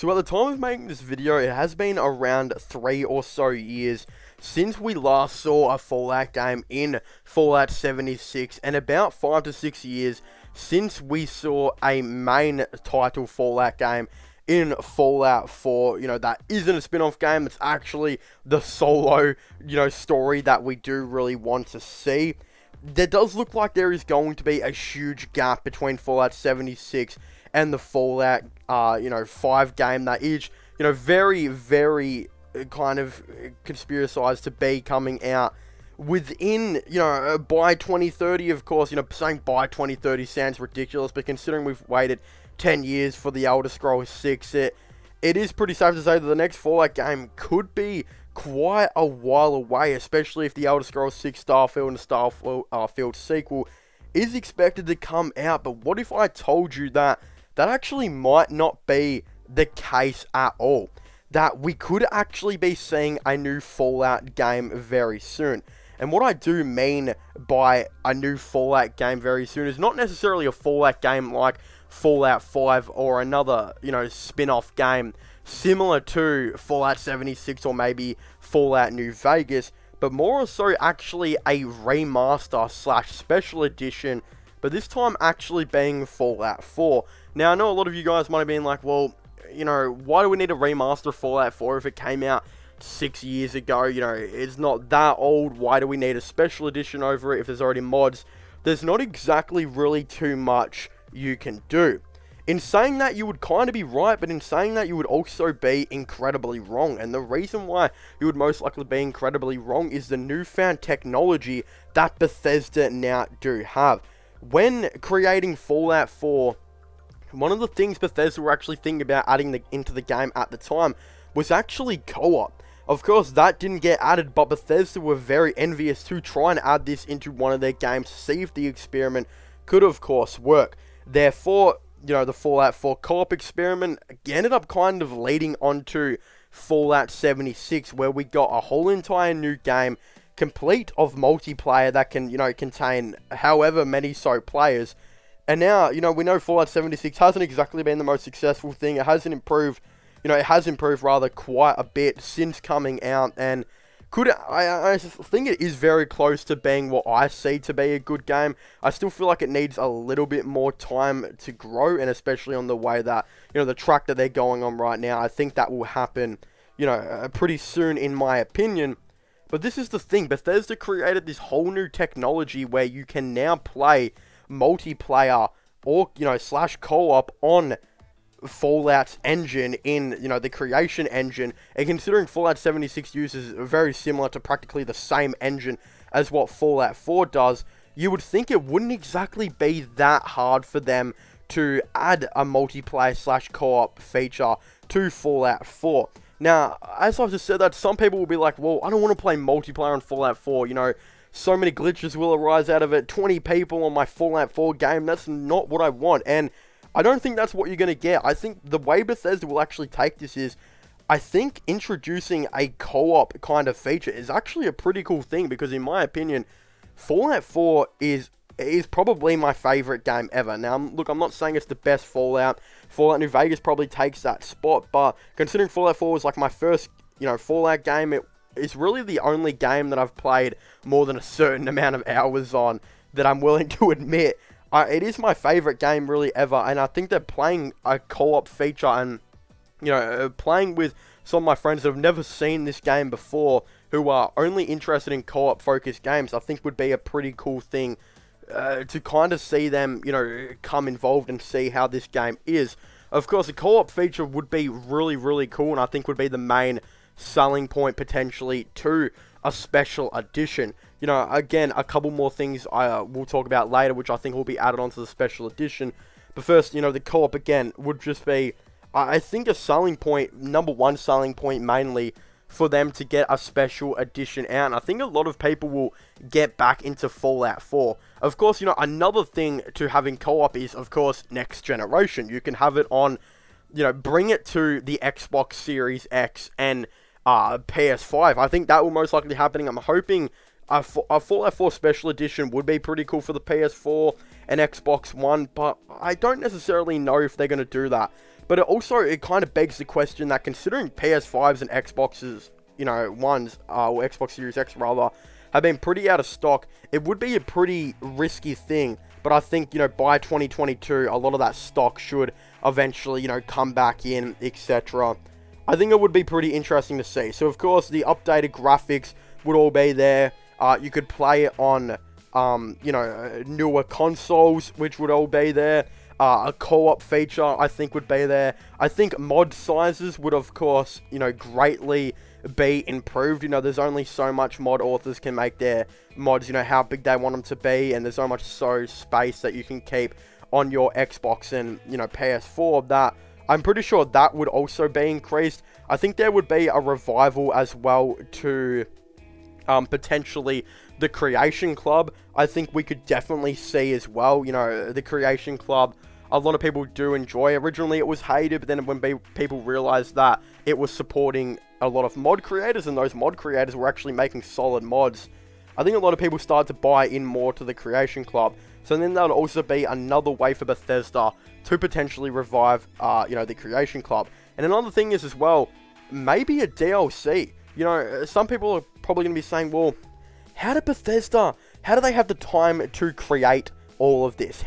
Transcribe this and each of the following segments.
So at the time of making this video, it has been around 3 or so years since we last saw a Fallout game in Fallout 76, and about 5 to 6 years since we saw a main title Fallout game in Fallout 4, that isn't a spin-off game, it's actually the solo, story that we do really want to see. There does look like there is going to be a huge gap between Fallout 76 and the Fallout, 5 game that is, very, very kind of conspiracized to be coming out within, by 2030, of course. Saying by 2030 sounds ridiculous, but considering we've waited 10 years for the Elder Scrolls 6, it is pretty safe to say that the next Fallout game could be quite a while away, especially if the Elder Scrolls 6 Starfield and Starfield sequel is expected to come out. But what if I told you that actually might not be the case at all? That we could actually be seeing a new Fallout game very soon. And what I do mean by a new Fallout game very soon is not necessarily a Fallout game like Fallout 5 or another, spin-off game similar to Fallout 76 or maybe Fallout New Vegas, but more so actually a remaster / special edition, but this time actually being Fallout 4. Now, I know a lot of you guys might have been like, well, why do we need a remaster of Fallout 4 if it came out 6 years ago? It's not that old. Why do we need a special edition over it if there's already mods? There's not exactly really too much you can do. In saying that, you would kind of be right, but in saying that, you would also be incredibly wrong. And the reason why you would most likely be incredibly wrong is the newfound technology that Bethesda now do have. When creating Fallout 4, one of the things Bethesda were actually thinking about adding into the game at the time was actually co-op. Of course, that didn't get added, but Bethesda were very envious to try and add this into one of their games to see if the experiment could, of course, work. Therefore, the Fallout 4 co-op experiment ended up kind of leading onto Fallout 76, where we got a whole entire new game complete of multiplayer that can, contain however many players. And now, we know Fallout 76 hasn't exactly been the most successful thing. It hasn't improved, it has improved rather quite a bit since coming out, and I think it is very close to being what I see to be a good game. I still feel like it needs a little bit more time to grow, and especially on the way that, the track that they're going on right now. I think that will happen, pretty soon in my opinion. But this is the thing, Bethesda created this whole new technology where you can now play multiplayer or, / co-op on Fallout's engine in, the creation engine, and considering Fallout 76 uses very similar to practically the same engine as what Fallout 4 does, you would think it wouldn't exactly be that hard for them to add a multiplayer / co-op feature to Fallout 4. Now, as I've just said that, some people will be like, well, I don't want to play multiplayer on Fallout 4, so many glitches will arise out of it, 20 people on my Fallout 4 game, that's not what I want, and I don't think that's what you're going to get. I think the way Bethesda will actually take this is, I think introducing a co-op kind of feature is actually a pretty cool thing, because in my opinion, Fallout 4 is probably my favorite game ever. Now, look, I'm not saying it's the best Fallout. Fallout New Vegas probably takes that spot, but considering Fallout 4 was like my first, Fallout game, it's really the only game that I've played more than a certain amount of hours on that I'm willing to admit. It is my favorite game really ever, and I think that playing a co-op feature and, playing with some of my friends that have never seen this game before, who are only interested in co-op focused games, I think would be a pretty cool thing to kind of see them, come involved and see how this game is. Of course, a co-op feature would be really, really cool, and I think would be the main selling point potentially to a special edition. Again, a couple more things I will talk about later, which I think will be added onto the special edition. But first, the co-op again would just be, I think, a selling point, number one selling point mainly for them to get a special edition out. And I think a lot of people will get back into Fallout 4. Of course, another thing to having co-op is, of course, next generation. You can have it on, bring it to the Xbox Series X and PS5. I think that will most likely happening. I'm hoping a Fallout 4 Special Edition would be pretty cool for the PS4 and Xbox One, but I don't necessarily know if they're going to do that. But it kind of begs the question that considering PS5s and Xboxes, or Xbox Series X rather, have been pretty out of stock, it would be a pretty risky thing. But I think, by 2022, a lot of that stock should eventually, come back in, etc. I think it would be pretty interesting to see. So, of course, the updated graphics would all be there. You could play it on, newer consoles, which would all be there. A co-op feature, I think, would be there. I think mod sizes would, of course, greatly be improved. There's only so much mod authors can make their mods, how big they want them to be, and there's so much space that you can keep on your Xbox and, PS4 that I'm pretty sure that would also be increased. I think there would be a revival as well to potentially the Creation Club. I think we could definitely see as well, the Creation Club. A lot of people do enjoy. Originally it was hated, but then when people realized that it was supporting a lot of mod creators, and those mod creators were actually making solid mods, I think a lot of people started to buy in more to the Creation Club. So then that would also be another way for Bethesda to potentially revive, the Creation Club. And another thing is as well, maybe a DLC. Some people are probably going to be saying, well, how do they have the time to create all of this?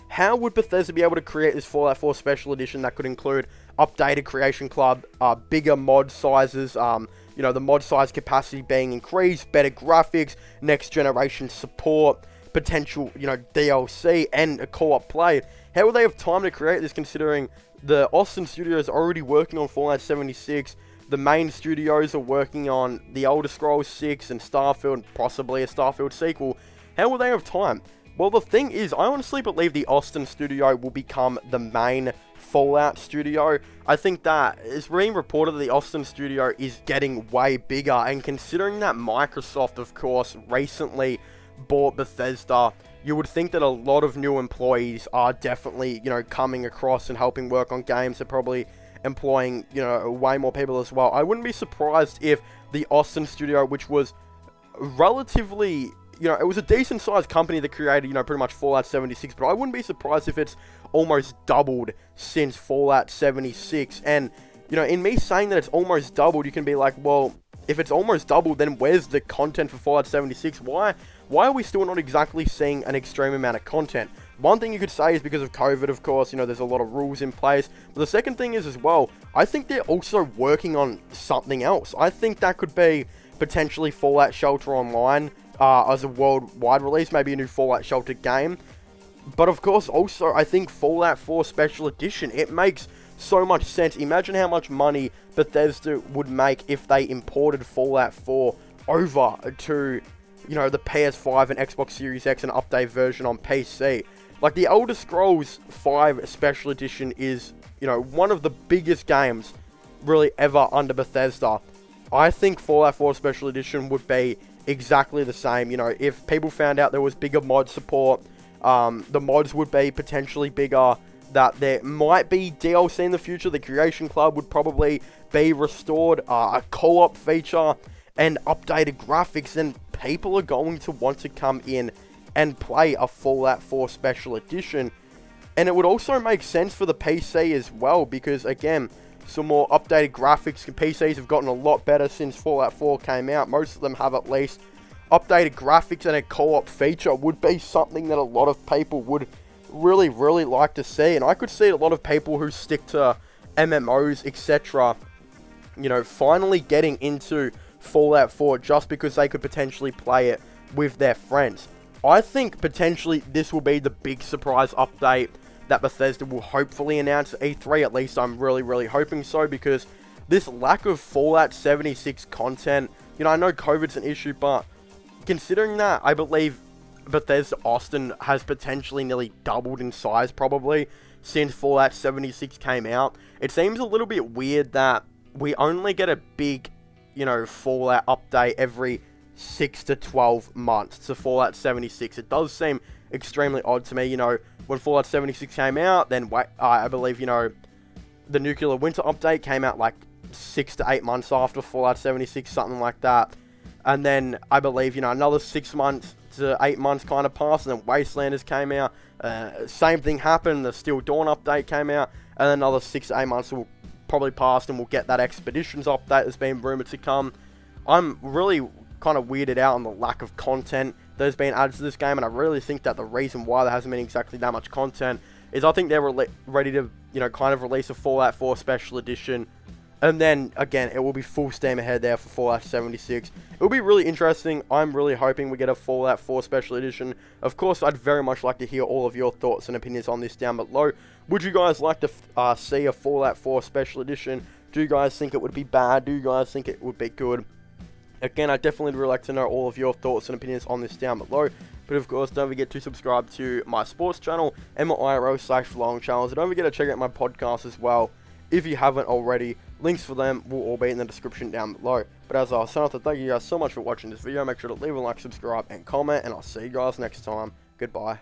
How would Bethesda be able to create this Fallout 4 Special Edition that could include updated Creation Club, bigger mod sizes, the mod size capacity being increased, better graphics, next generation support, potential, DLC, and a co-op play? How would they have time to create this, considering the Austin studios are already working on Fallout 76, the main studios are working on The Elder Scrolls 6 and Starfield, possibly a Starfield sequel? How will they have time? Well, the thing is, I honestly believe the Austin studio will become the main Fallout studio. I think that it's being reported that the Austin studio is getting way bigger, and considering that Microsoft, of course, recently bought Bethesda, you would think that a lot of new employees are definitely, coming across and helping work on games. They're probably employing, way more people as well. I wouldn't be surprised if the Austin studio, which was relatively, it was a decent sized company that created, pretty much Fallout 76, but I wouldn't be surprised if it's almost doubled since Fallout 76. And, in me saying that it's almost doubled, you can be like, well, if it's almost doubled, then where's the content for Fallout 76? Why are we still not exactly seeing an extreme amount of content? One thing you could say is because of COVID, of course, there's a lot of rules in place. But the second thing is as well, I think they're also working on something else. I think that could be potentially Fallout Shelter Online, as a worldwide release, maybe a new Fallout Shelter game. But of course, also, I think Fallout 4 Special Edition, it makes so much sense. Imagine how much money Bethesda would make if they imported Fallout 4 over to, the PS5 and Xbox Series X and update version on PC. Like, the Elder Scrolls 5 Special Edition is, one of the biggest games really ever under Bethesda. I think Fallout 4 Special Edition would be exactly the same. If people found out there was bigger mod support, the mods would be potentially bigger, that there might be DLC in the future, the Creation Club would probably be restored, a co-op feature, and updated graphics, then people are going to want to come in and play a Fallout 4 Special Edition. And it would also make sense for the PC as well, because again, some more updated graphics. PCs have gotten a lot better since Fallout 4 came out. Most of them have at least. Updated graphics and a co-op feature would be something that a lot of people would really, really like to see. And I could see a lot of people who stick to MMOs, etc., finally getting into Fallout 4 just because they could potentially play it with their friends. I think potentially this will be the big surprise update that Bethesda will hopefully announce at E3. At least I'm really, really hoping so, because this lack of Fallout 76 content, I know COVID's an issue, but considering that, I believe Bethesda Austin has potentially nearly doubled in size probably since Fallout 76 came out. It seems a little bit weird that we only get a big, Fallout update every 6 to 12 months to Fallout 76. It does seem extremely odd to me. When Fallout 76 came out, then I believe, the Nuclear Winter update came out like 6 to 8 months after Fallout 76, something like that. And then I believe, another 6 months to 8 months kind of passed, and then Wastelanders came out. Same thing happened, the Steel Dawn update came out. and then another 6 to 8 months will probably pass and we'll get that Expeditions update that's been rumoured to come. I'm really kind of weirded out on the lack of content that has been added to this game, and I really think that the reason why there hasn't been exactly that much content is I think they're ready to, kind of release a Fallout 4 Special Edition, and then, again, it will be full steam ahead there for Fallout 76. It will be really interesting. I'm really hoping we get a Fallout 4 Special Edition. Of course, I'd very much like to hear all of your thoughts and opinions on this down below. Would you guys like to see a Fallout 4 Special Edition? Do you guys think it would be bad? Do you guys think it would be good? Again, I definitely would like to know all of your thoughts and opinions on this down below. But of course, don't forget to subscribe to my sports channel and my IRL/vlogging channels. And don't forget to check out my podcast as well if you haven't already. Links for them will all be in the description down below. But as I was saying, thank you guys so much for watching this video. Make sure to leave a like, subscribe, and comment. And I'll see you guys next time. Goodbye.